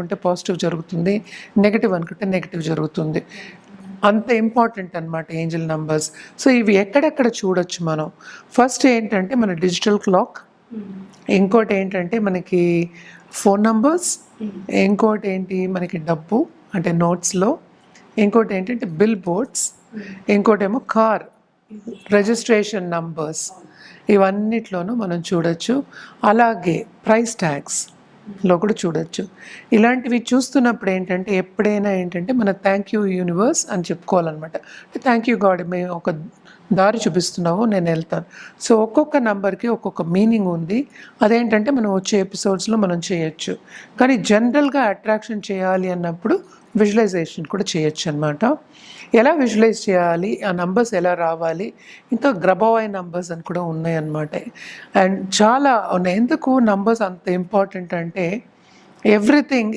అనుకుంటే పాజిటివ్ జరుగుతుంది, నెగిటివ్ అనుకుంటే నెగిటివ్ జరుగుతుంది. అంత ఇంపార్టెంట్ అనమాట ఏంజల్ నంబర్స్. సో ఇవి ఎక్కడెక్కడ చూడొచ్చు మనం. ఫస్ట్ ఏంటంటే మన డిజిటల్ క్లాక్, ఇంకోటి ఏంటంటే మనకి ఫోన్ నంబర్స్, ఇంకోటి ఏంటి మనకి డబ్బు అంటే నోట్స్లో, ఇంకోటి ఏంటంటే బిల్ బోర్డ్స్, ఇంకోటేమో కార్ రిజిస్ట్రేషన్ నంబర్స్, ఇవన్నిట్లోనూ మనం చూడొచ్చు. అలాగే ప్రైస్ ట్యాగ్స్లో కూడా చూడొచ్చు. ఇలాంటివి చూస్తున్నప్పుడు ఏంటంటే ఎప్పుడైనా ఏంటంటే మన థ్యాంక్ యూ యూనివర్స్ అని చెప్పుకోవాలన్నమాట. థ్యాంక్ యూ గాడ్, మేము ఒక దారి చూపిస్తున్నావు, నేను వెళ్తాను. సో ఒక్కొక్క నెంబర్కి ఒక్కొక్క మీనింగ్ ఉంది. అదేంటంటే మనం వచ్చే ఎపిసోడ్స్లో మనం చేయొచ్చు. కానీ జనరల్గా అట్రాక్షన్ చేయాలి అన్నప్పుడు విజువలైజేషన్ కూడా చేయొచ్చు అనమాట. ఎలా విజువలైజ్ చేయాలి, ఆ నంబర్స్ ఎలా రావాలి, ఇంకా గ్రబోవై నంబర్స్ అని కూడా ఉన్నాయన్నమాట. అండ్ చాలా ఉన్నాయి. ఎందుకు నంబర్స్ అంత ఇంపార్టెంట్ అంటే ఎవ్రీథింగ్